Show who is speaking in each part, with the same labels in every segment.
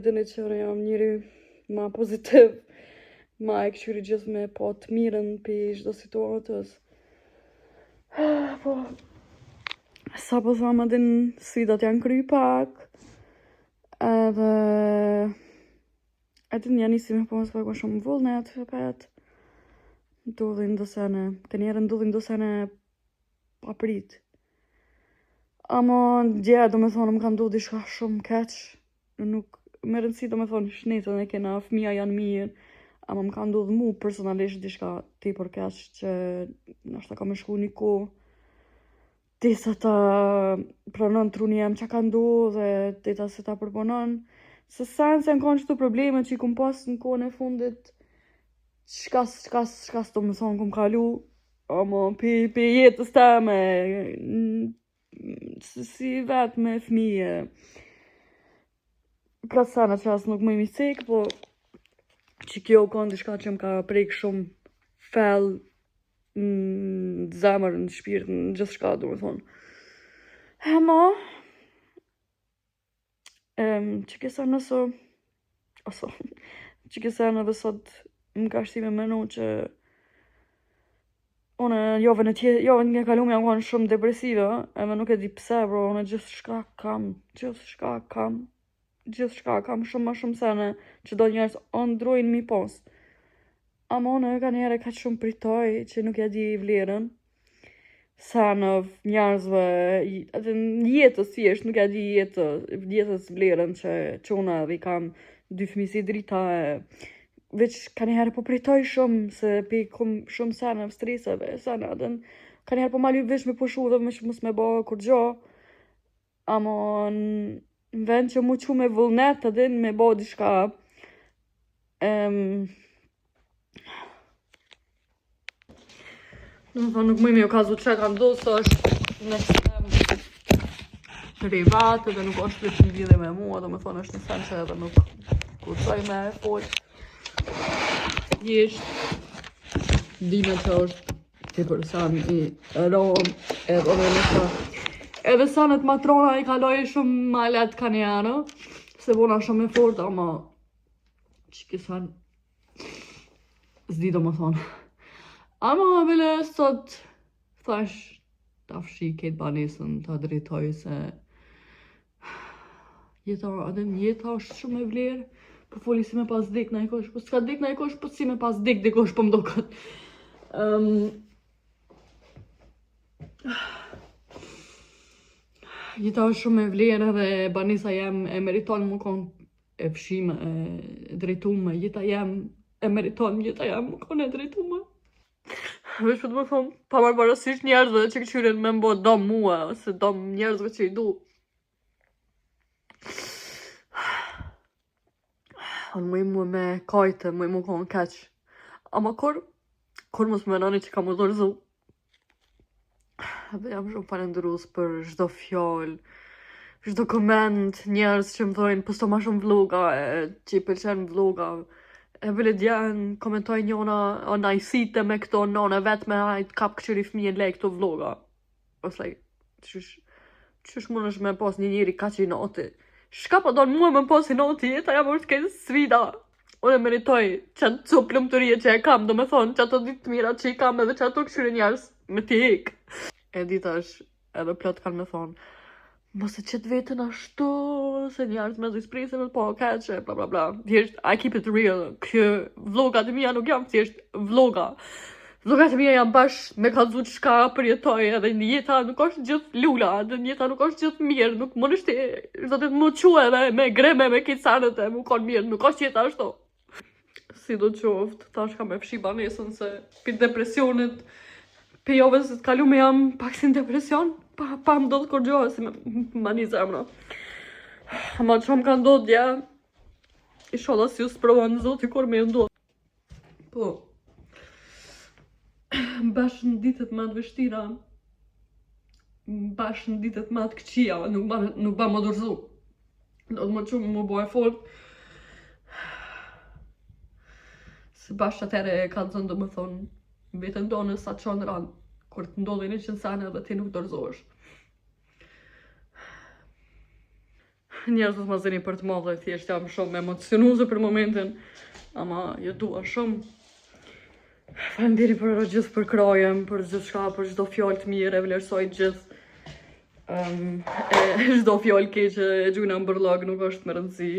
Speaker 1: dini që unë jam njëri ma pozitiv, ma e këshyri gjithë me po të mirën për çdo situatës. Po, sa po thamë din sfidat janë kry pak, edhe e din janë nisi me pas pak më shumë vullnet, pet, ndodhin do sene, të njerë ndodhin do sene paprit. Ama gjeja do me thonë më ka ndodhi shka shumë keq, nuk me rëndësi do me thonë shnetën e kena, fëmija janë mirë, ama më ka ndodhë mu personalisht dishka tepër keq që nashta ka me shku një kohë, desa ta pranon truni jem që ka ndodhë dhe deta se ta përponon, se sen se në kanë qëtu probleme që i kum pas në kohën e fundit, shkas do me thonë kum kalu, ama pe jetës teme, si vetë me fëmije. Ka sana që asë nuk më imi cek, po që kjo kanë dishka që më ka prejkë shumë fell në zemër, në shpirt, në gjithë shka, do me thonë. Ama, që kesa nëso, që kesa në dhe sot më ka shti me menu që unë javën nga kalum jam kanë shumë depresive, edhe nuk e di pse, bro, unë gjithë shka kam shumë ma shumë sene që do njerës ndrojnë mi pas. Ama unë ka njerë ka shumë pritoj që nuk e di vlerën, senëv, njerëzve, atë jetës thjesht, nuk e di jetës vlerën që unë edhe i kam 2 fëmijë si drita veç ka njëherë po pritoj shumë, se pi kum shumë sene, streseve, sene, ka njëherë po malu veç me pushu dhe me mos me ba kur gjo, ama në vend që mu qu me vullnet, edhe me ba diçka, nuk më imi u kazu që ka ndodhë, së është në ekstrem privat, edhe nuk është veç në lidhe me mua, dhe me thonë është në sen që edhe nuk kursoj me e folë. Jeshtë dime që është që përsan i ronë edhe dhe nësa edhe sanet matrona i kaloj shumë ma let ka njërë se bona shumë e fort, ama që kësan zdi do më thonë. Ama bile sot thash ta fshi ketë banesën ta drejtoj se jeta është shumë e vlerë. Po foli si me pas dik në i kosh, po s'ka dik në i kosh, po si me pas dik dikosh po mdokat. Jeta është shumë e vlerë dhe banisa jem e meriton më kon e fshime, e drejtume, jeta jem e meriton, jeta jem më kon e drejtume. Vesh për të më thonë, pa marrë parasysh njerëzve që këqyrin me mbo dom mua, ose dom njerëzve që i du. Unë më imu me kajte, më imu konë keq. Ama kur mos më menoni që ka më dorëzu. Dhe jam shumë falendërus për çdo fjallë, çdo koment, njerëz që më thojnë, po sto ma shumë vloga, që i pëlqen vloga. E vële djenë, komentoj njona, ona i site me këto, nona vetë me hajt, kap këqyri fëmije lej këto vloga. Ose like, qysh mund është me pas një njeri ka që i noti. Shka po donë mua me posi noti, jeta jam është këtë sfida. Unë e meritoj që atë copë lëmëtërije që e kam, do me thonë që ato ditë mira që i kam edhe që ato këshyri njerës me t'i hek. E dita është edhe plot kanë me thonë, mos e qëtë vetën ashtu, se njerës me zisprisin po keqe, bla bla bla. Thjesht, I keep it real, kjo vlogat e mija nuk jam thjesht vloga. Vlogat e mija jam bash me kalzu qka përjetoj, edhe në jeta nuk është gjithë lula, edhe në jeta nuk është gjithë mirë, nuk më nështë do të më quë edhe me greme, me kitë sanët e më konë mirë, nuk është jeta ashtu. Si do qoftë, tash ka me fshi banesën se për depresionit, për jove se të kalu me jam pak si në depresion, pa më do të kur gjohë si me një zemra. Ma që më ka ndodhë dja, i shola si ju së provën zoti kur me ju ndodhë. Po, bash në ditët më të vështira, bash në ditët më të këqia, nuk ba më dorëzu. Do të më qumë më bojë fort. Se bash atere e ka të zënë do më thonë, vetën tonë sa të qonë ranë, kur të ndodhe një qënë sane dhe ti nuk dorëzohesh. njerëzit ma zeni për të madhe, thjesht jam shumë emocionuze për momentin, ama ju dua shumë. Faleminderit për gjithë për krajem, për gjithë shka, për çdo fjalë të mirë, e vlerësoj gjithë. Çdo fjalë keqe e gjuna në bërlog nuk është me rëndësi.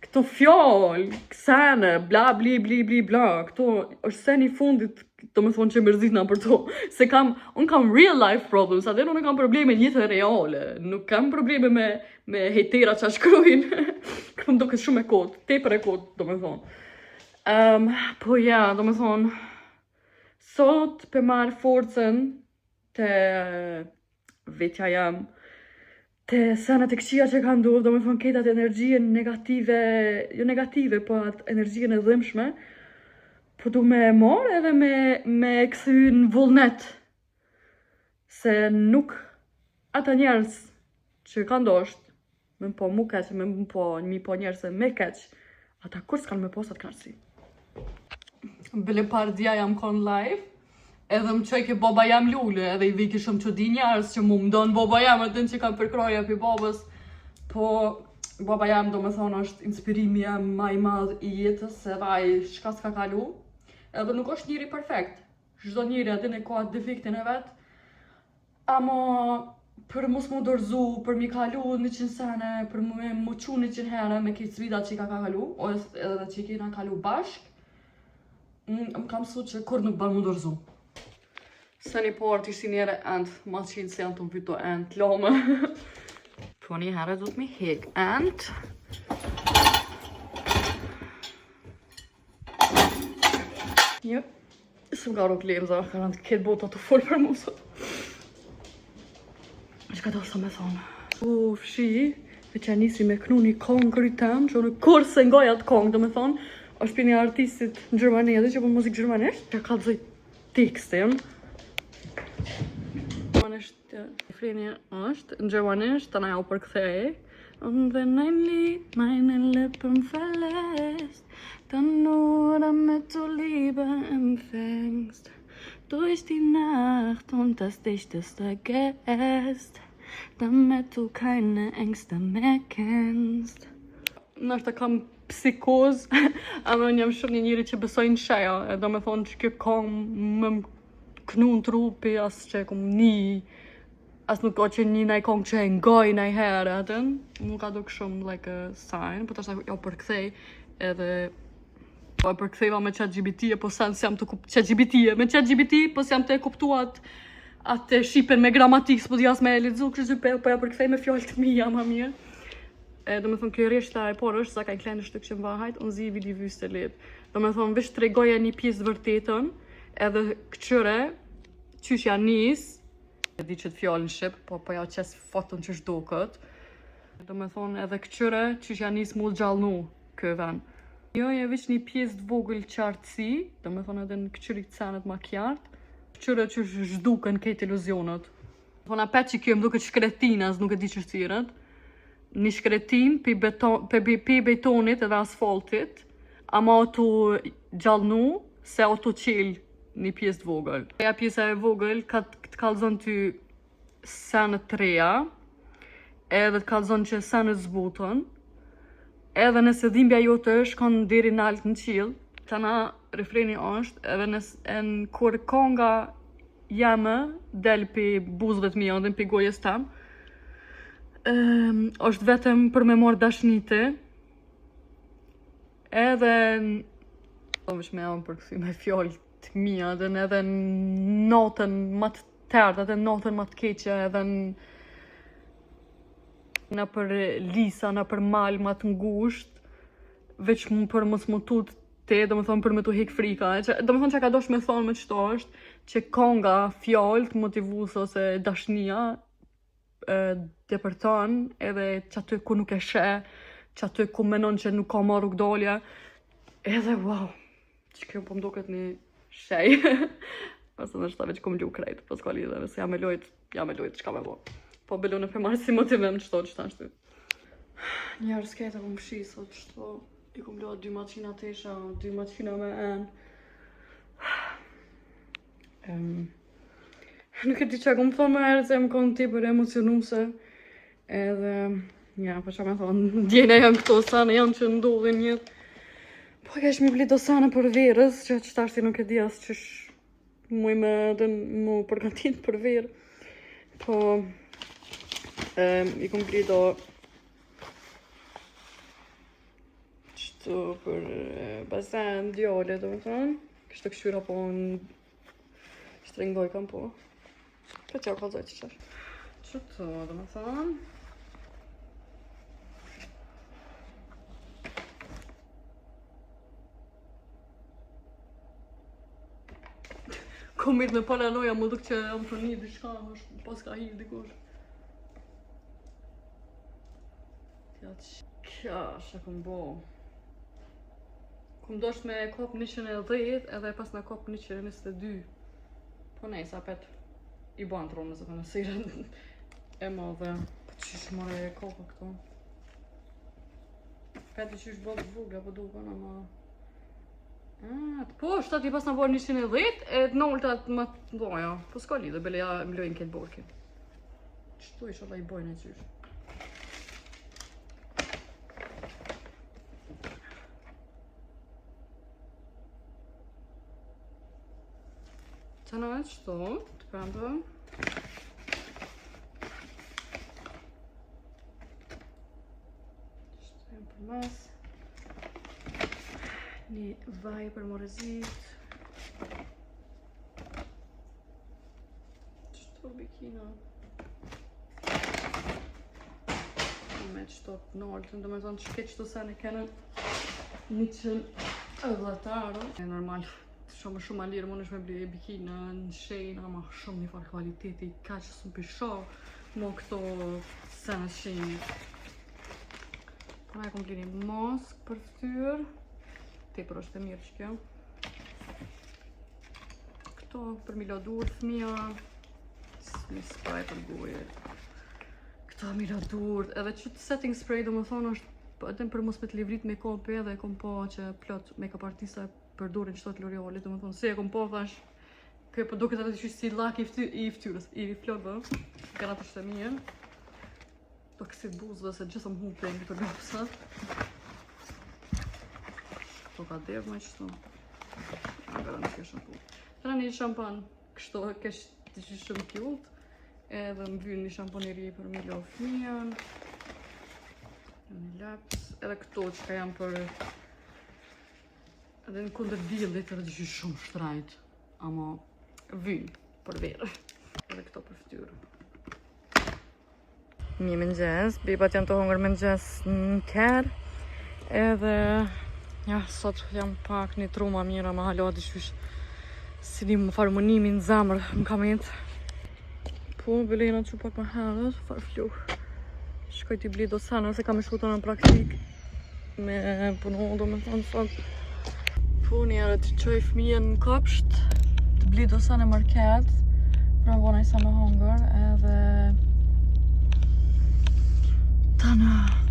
Speaker 1: Këto fjalë, kësene, bla bli bli bli bla, këto është seni fundit, do me thonë që mërzitna për to. Se unë kam real life problems, atë unë kam probleme në jetën reale, nuk kam probleme me hejtera që shkrujnë. Këmë do këtë shumë e kodë, tepër e kodë, do me thonë. Po ja, do me thonë, sot për marrë forcen të vetja jam, të sanat e këqia që ka ndodhë, do me thonë ketat energjien negative, jo negative, po atë energjien e dhëmshme, po du me marrë edhe me këthy në vullnet. Se nuk ata njerës që ka ndosht, me po mu keq, mi po njerës e me keq, ata kur s'kan me posat kërësi. Bile pardia jam kon live, edhe më qoj ke baba jam lulle, edhe i viki shumë që di njerës që mu më donë baba jam, atë që kam përkroja për babës, po baba jam do me thonë është inspirimi jam ma i madh i jetës, edhe ai shka s'ka kalu, edhe nuk është njëri perfekt, çdo njëri atë në ka defektin e vetë, ama për mos më dorëzu, për mi kalu 100 sene, për më qu 100 herë me këtë sfidat që ka kalu, ose edhe që i kena kalu bashk, më kam su që kur nuk ban më dorëzu. Seni parë ishtë njëre endë, ma qinë se janë të më vyto endë, lome. Po një herë du të mi hek endë. Një, së më garo klemë, za, ka rëndë këtë bota të folë për mu sot. Që ka do së me thonë. Fshi, dhe që nisi me knu një kongë krytem, që në kur se ngoja të kongë, do me thonë, është për një artistit në Gjermani edhe që për muzikë gjermanisht, që ka të zoj tekstin. Refreni është në gjermanisht, të na ja u përkthej. Und wenn ein Lied meine Lippen verlässt, dann nur damit du Liebe empfängst, durch die Nacht und das dichteste Geäst, damit du keine Ängste mehr kennst. Nështë kam psikoz, ama unë jam shumë një njëri që besojnë sheja, do me thonë që kjo kam më knu në trupi, asë që kom një, asë nuk ka që një nej kong që e ngoj nej herë atën, mu ka duk shumë like a sign, po të ashtë jo përkthej, edhe po e përkthejva me ChatGPT, po sen s'jam të ChatGPT, me ChatGPT, po s'jam të kuptuat atë shipen me gramatik, s'po t'jas me lexu, kështë po ja përkthej me fjallë të mija, ma mirë. Do me thonë, kjo rishta e porë është, sa ka i klenë shtë që mbahajt, unë zi vidi vysë të letë. Do me thonë, vish të regoja një pjesë vërtetën, edhe këqyre, qysh janë nisë, e di që të fjallë në Shqipë, po ja qesë fotën që shdo këtë. Do me thonë, edhe këqyre, qysh janë nisë mu gjallnu këven. Jo, e vish një pjesë të vogël qartësi, do me thonë edhe në këqyri të senet ma kjartë, këqyre që zhdukën këtë iluzionët. Thonë, apet që kjo më duke shkretinas, nuk e di që shtirët. Një shkretim për betonit edhe asfaltit, ama auto gjallnu se auto qil një pjesë të vogël. Eja pjesë e vogël ka të kalzon ty senet të reja, edhe të kalzon që senet zbutën, edhe nëse dhimbja jote shkon deri në altë në qilë, të na refreni është, edhe nëse kur konga jeme del për buzëve të mija, dhe për gojës tem, është vetëm për me morë dashnite, edhe do më shme jam përkësi me fjallë të mija, edhe në notën më të tërë, edhe në notën më të keqe, edhe në për lisa, në për malë më të ngusht, veç më për mos më tut te, do më thonë për me të hek frika. Do më thonë që ka dosh me thonë me qëto është, që konga fjallë të motivus ose dashnia, depërton edhe që aty ku nuk e she, që aty ku menon që nuk ka marrë rrugdalje, edhe wow, që kjo po mduket një shej. Pasë në shtave që kom lu krejt, pas ka lidhe, se jam e lojt, qka me bo. Po belu në përmarë si motivem qëto që ta shtu. Njerë s'kete kom shi, sot qëto, i kom lu 2 maqina tesha, 2 maqina me Nuk e di që kom thonë më herë se më konë ti për emocionuse, edhe Ja, po që me thonë, djene janë këto sene janë që ndodhin jetë. Po kesh mi bli do sene për verës, që qëtarë si nuk e di asë qësh muj me dhe mu përgatit për verë. Po, i kom bli do qëtu për basen, djole, do me thonë. Kështë të këshyra po në shtrengoj kam po. Për tja kalzoj që qësh. Qëtu, do me thonë. Kom mirë me paranoja, më duk që jam për një diçka, është pas ka hirë dikush. Tja që kja shë kom bo. Kom dosht me kop 110 edhe pas në kop 122. Po nej, sa pet i banë tronë nëse për në siren e madhe. Po qysh mare e kopa këto. Pet i qysh bëllë vugla, po duke në ma... Po, shtat i pas në bërë 110, e të nëllëtat më të doja. Po s'ka lidhe, bele ja më lojnë këtë borki. Qëtu isha da i bojnë e qysh. Të në vetë qëtu, të përndë. Qëtu jem për mes. Një vaj për morezit. Qëto bikina. Me qëto të naltën, do me thonë që ke qëto sene kenen 110 E normal, shumë a lirë, më nësh me bli bikina në shenjë, ama shumë një farë kvaliteti, ka që së më pisha, më këto sene shenjë. Këna e kom bli një mask për ftyrë. Tepër është e mirë që kjo. Këto për mi la dur fëmija. Mi spray për goje. Këto mi la dur. Edhe që setting spray do më thonë është edhe për mos me të livrit me kopi edhe e kom po që plot make-up artista përdorin qëto të L'Orealit. Do më thonë se e kom po thash kjo për duket edhe të qysh si lak i ftyrës, i flokëve. Gara të shte mirë. Do kësit buzëve se gjithë më hupe në këtë lopsat. Po ka devë me qëtu. A gara nuk e shampu. Tëra një shampan kështu kesh të që shumë cute. Edhe më vynë një shampon i ri për mi lo fëmijën. Një laps. Edhe këto që ka jam për... Edhe në kunder dillit edhe që shumë shtrajt. Ama vynë për verë. Edhe këto për ftyrë. Mi mëngjes. Bibat janë të hongër mëngjes në kerë. Edhe... Ja, sot jam pak një truma mira ma halati shvish si një farmonimi në zemër më kam jetë. Po, belejna që pak më herët, farë fluh. Shkoj t'i bli do sene, se kam e shkuta në praktik me punu, do me thonë sot. Po, njerë t'i qoj fëmijën në kopsht, t'i bli do sene market, pra vona i sa me hongër, edhe... Tana...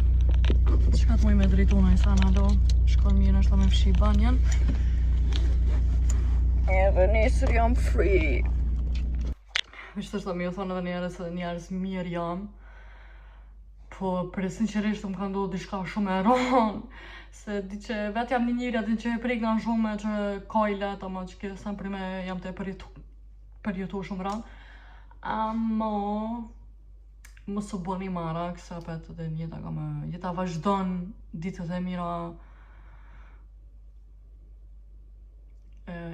Speaker 1: Qka të muj me drejtuna i sana do, shkon mirë është ta me fshi banjen. Edhe nesër jam free. Vishtë është ta mi o thonë edhe njerës edhe njerës mirë jam. Po për e sinqerisht më ka ndohë dishka shumë e ronë. Se di që vetë jam një njëri atin që e prejkna shumë që kajlet, ama që kje sem për me jam të e përjetu shumë ranë. Amo... Mos u bëni mara, kësa pet edhe jeta ka me... Jeta vazhdon ditët e mira...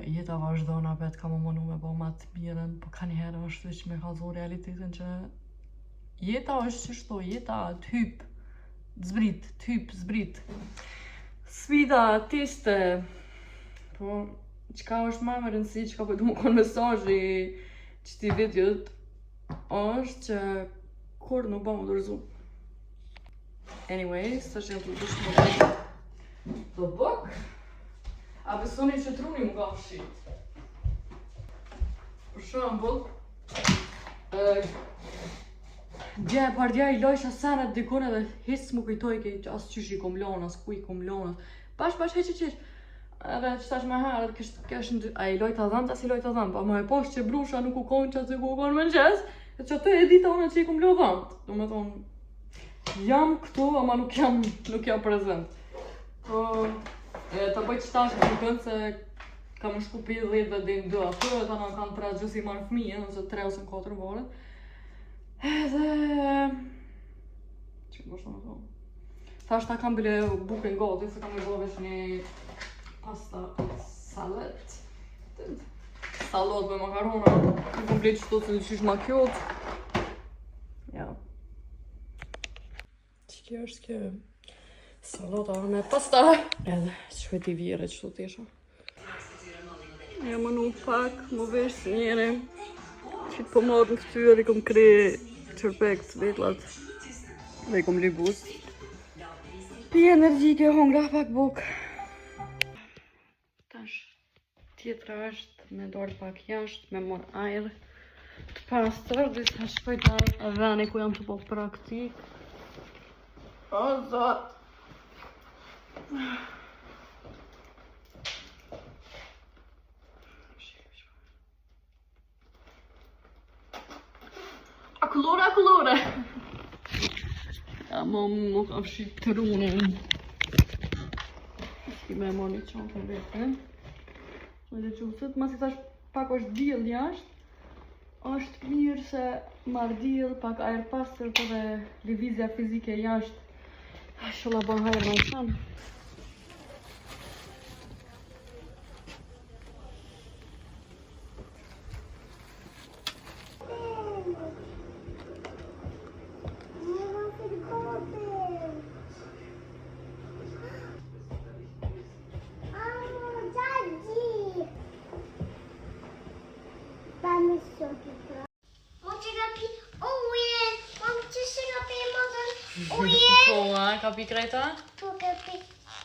Speaker 1: Jeta vazhdon apet ka më mënu me bo ma të mirën, po ka njëherë është veç me kalzu realitetin që... Jeta është që shto, jeta t'hyp, t'zbrit, t'hyp, zbrit. Sfida, tiste... Po, qka është ma më rëndësi, qka po du më konë mesazhi qëti videot, është që... Kur nuk ba më dërzu. Anyway, së që jam të dushtë më dërzu. The book? A besoni që truni më ka fshit. Për shembull, dje e pardja i lojsha senet dikun edhe hisë më kujtoj ke as qysh i kom lona, as ku i kom lona. Bash, heq. Edhe që tash me herët kesh në... A i lojta dhëmë, as i lojta dhëmë. Pa më e poshtë që brusha nuk u konë që atë ku u konë më nxes. E që të e dita ona që i kom lodhant, do me thonë, Jam këtu, ama nuk jam prezent. Po, ta bëj qëtash në kënd se kam shku pi 10 dhe 2 aty, e ta në kanë 3 gjësi marrë fëmije, ose 3 ose 4 vore. Edhe... që më shtë në thonë? Thash ta kam bile buke gati, se kam i bëvesh një pasta salet. Salot me makarona, në komplet qëto se në qysh ma kjot. Ja. Që kjo është kjo? Salota me pasta. Edhe, që veti vjere qëto t'esha. Ja më nuk pak, më vesh së njere. Që të marrë në këtyër, i kom kre qërpekt, vetlat. Dhe i kom li bus. Pi energjike, hongra pak buk. Tash, tjetra është me dorë pak jashtë, me mor ajrë të pastër, dhe sa shpojtaj e veni ku jam të po praktik. O, zot! Akullore! Ja, më ka fshit të runin. Shki me mor një qanë të vete. Dhe qësët, mas i thash pak është diell jashtë. është mirë se marrë diell, pak ajër pastër dhe lëvizja fizike jashtë. Shola bon hajër në qanë. Po, ka pi krejta?
Speaker 2: Po, ka pi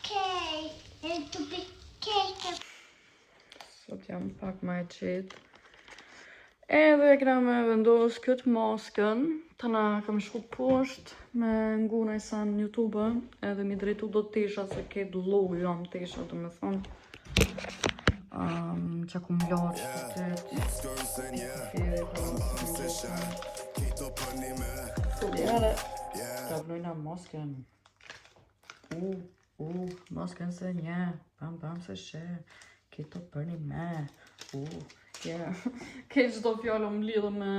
Speaker 2: kej. E të pi kejta.
Speaker 1: Sot jam pak ma e qetë. Edhe këna me vendos këtë maskën. Tana kam shku poshtë me nguna i san në YouTube. Edhe mi drejtu do tesha se këtë logo jam tesha të me thonë. Që ku mlarë që të ka vlojna masken. Masken se nje. Bam se she. Kito për një me. Këtë qdo fjallë më lidhë me...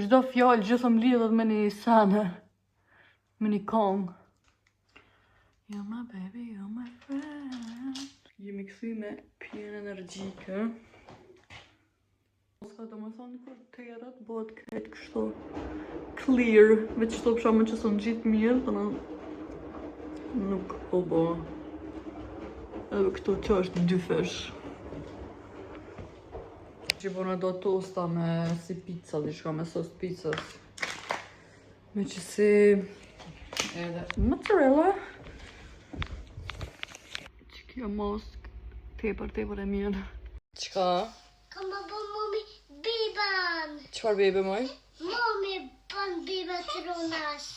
Speaker 1: Çdo fjallë gjithë më lidhët me një sene. Me një kongë. You're my baby, you're my friend. Jemi këthy me pjenë energjike. Ska do më thonë kur të jerat bëhet këtë kështu clear. Veç qëto pësha më që së në gjitë mirë, të në nuk o bo. Edhe këto që është dyfesh. Që bona do tosta me si pizza, di shka me sos pizzas. Me që si edhe mozzarella. Kjo mosk tepër e mirë. Qka?
Speaker 2: Ka më bë mami biban.
Speaker 1: Qfar bebe moj?
Speaker 2: Mami bën biba të runash.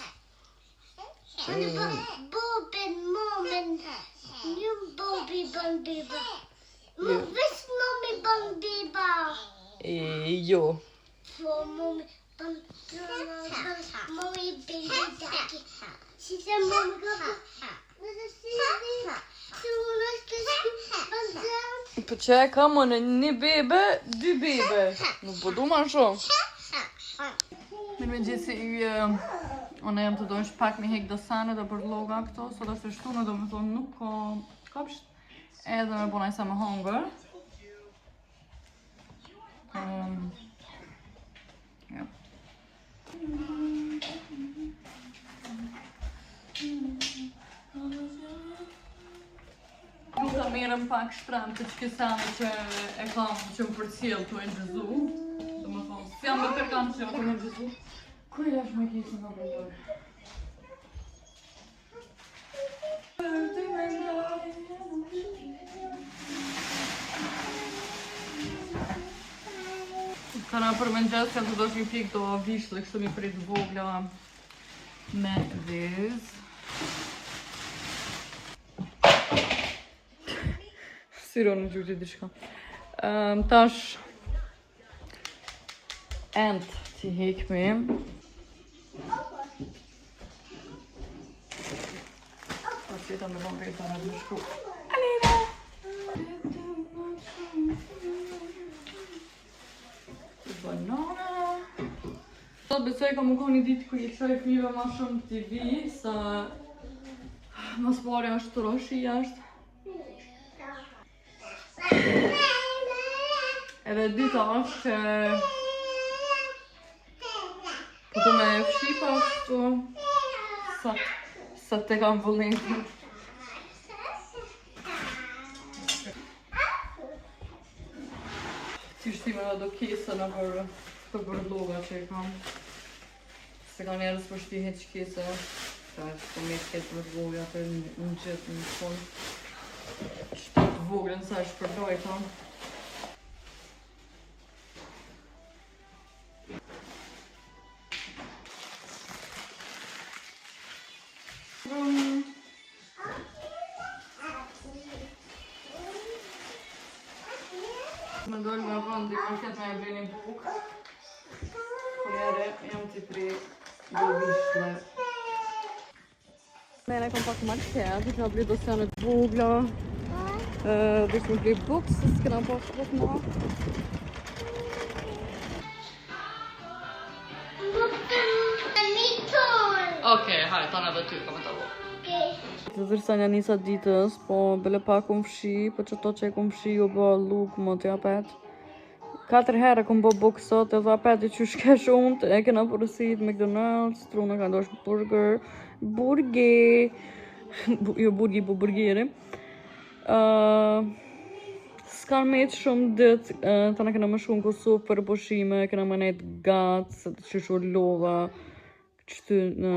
Speaker 2: Unë bën bobin, mamin. Një bobi bën biba. Më vis mami bën biba.
Speaker 1: Jo.
Speaker 2: Po mami bën të runash. Mami bibi daki. Si se mami ka për...
Speaker 1: Po që e ka më në një bebe, 2 bebe. Nuk po du ma shumë. Mirë me gjithë si yje, one jam të dojnë shpak me hek dësane dhe për loga këto, sot asë shtunë dhe me thonë nuk ko kopsht, edhe me bona isa me hongër. Ja. Nuk ta merëm pak shtrem të që kësane që e kam që më përcjell të e gjëzu. Dhe më thonë, si jam me përkan që e në gjëzu. Kuj lash me kisë në bëjtoj? Kana për mëngjes që të do që mi pik do vishë dhe kështu mi prit vogla me vizë. Siron në gjurë që di shka. Tash... Ent. Ti hekmi. Aspetta, mi voglio fare lo scoop. Banana. Sot besoj ka më konë një ditë ku i qoj fëmijëve ma shumë TV, sa mas pari është të roshi jashtë. Edhe dita është që po të me fshipa ashtu sa te kam vullnetin. Ti shtime dhe do kese në për bërloga që i kam. Se ka njerës për shti heq kese. Ka që po me ketë bërloga për në gjithë në fond. Shtatë vogre nësa është për dojta. Më dojnë me vënd i market me e brini buk. Kërjere, jam t'i pri do vishme. Mene kom pak market, që nga bli dosjanet vogla. Vish me bli buk, se s'kena pak buk ma. Okej, hajde, ta në dhe ty, kam e të vo. Të dërsa një njësa ditës, po bele pak kom fshi, po që to që e kom fshi u bë luk më të apet. 4 herë kom bë buk sot, edhe apet i që shke shumë, e kena përësit McDonald's, truna ka ndosh burger, jo burgi, po burgeri. S'kan me të shumë dit, ta në kena më shumë Kosovë për pushime, kena më nejtë gatë, se të qëshur lova, qëty në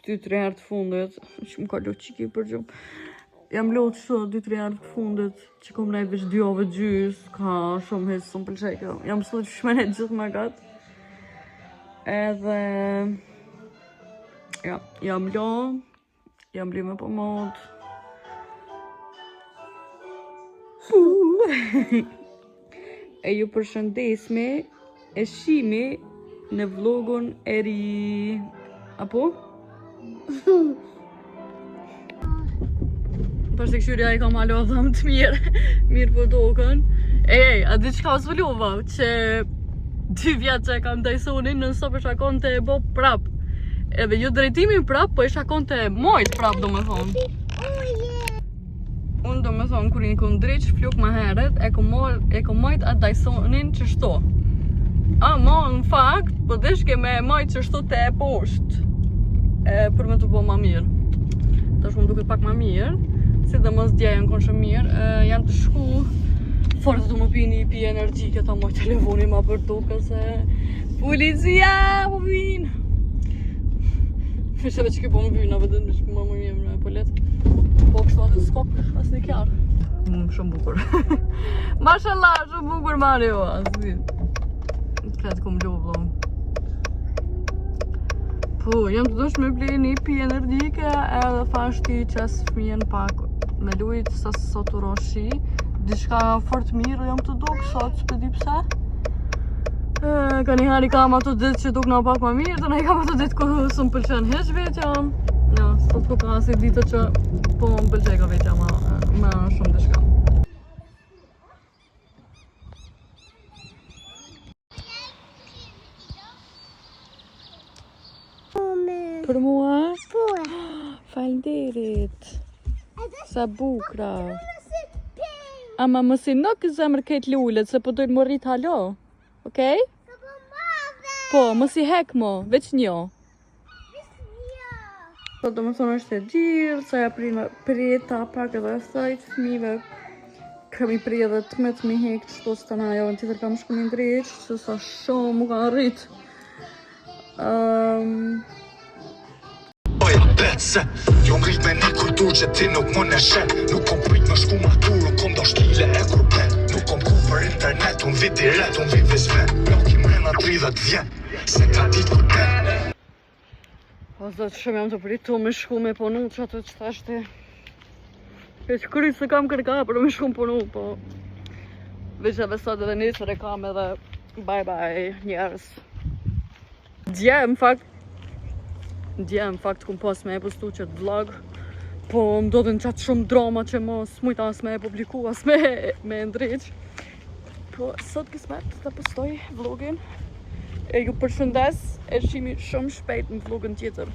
Speaker 1: 2-3 herë të fundit, që më ka lo qiki për gjumë. Jam lo të shumë 2-3 herë të fundit, që kom nejtë veç 2 ove gjys, ka shumë hisë, shumë pëlqejke. Jam sot që shmenet gjithë me gatë. Edhe... ja, jam li me për mod. E ju përshëndesme, e shimi në vlogun e ri. Apo? Pas të këshyria i kam alo dhëm të mirë për dokën. Ej, a di qka s'vëllova, që 2 vjetë që e kam Dysonin, nëso për shakon të e bo prap. Edhe ju drejtimin prap, po e shakon të e mojt prap, do me thonë. Unë do me thonë, kur i në kom drejq fljuk ma heret, e kom mojt atë Dysonin që shto. Ma në fakt, po deshke me mojt që shto të e poshtë. Për me të bo ma mirë. Ta shumë duke pak ma mirë, si dhe mos djeja në konë shumë mirë, jam të shku, forë të më pini i pi energjike, ta moj telefoni ma për duke se policia, po vinë. Fisheve që ki po më vyna, vëdën në shku më mirë në polet. Po kështu atë skok, as një kjarë. Shumë bukur. Mashallah, shumë bukur Mario, asë. Kretë kom lovë. Po, jam të dosh me ble një pi energjike edhe thashti qes fëmijen pak me lujt sa sot u roshi. Dishka fort mirë jam të duk sot, s'pe di pse. Ka një herë i kam ato ditë që duk nga pak ma mirë, dhe në i kam ato ditë ku së më pëlqen heq veqan. Ja, sot ku ka si ditë që po më pëlqej ka veqa ma shumë dishka. Për mua? Po. Falnderit. Sa bukra. Ama më si nuk zemër këtë lullet, se po dojnë më rrit halo. Okej? Po, më si hek mo, veç njo. Po do më thonë është e gjirë, sa ja prita pak edhe sajt fëmive. Kam i pri edhe 18 hek që shto së të na jo, në tjetër kam shku një ndreq, që sa shumë mu ka rrit.
Speaker 3: Se jo ngrit me një kultur që ti nuk më në shet. Nuk kom prit më shku matur, nuk kom do shkile e kur pet. Nuk kom ku për internet, unë vit direkt, unë vit visvet. Nuk i mrena 30 vjet, se ka dit kur pet.
Speaker 1: O zot, shumë jam të pritu me shku me ponu që atë që thashti. E që kërri se kam kërka për me shku me ponu, po veç edhe sot edhe nesër e kam edhe bye bye njerës. Dje, në fakt kum pas me e postu qëtë vlog, po më do dhe në qatë shumë drama që mos mujta as me e publiku, as me ndryq. Po, sot kismet të postoj vlogin, e ju përshëndes, e shimi shumë shpejt në vlogin tjetër.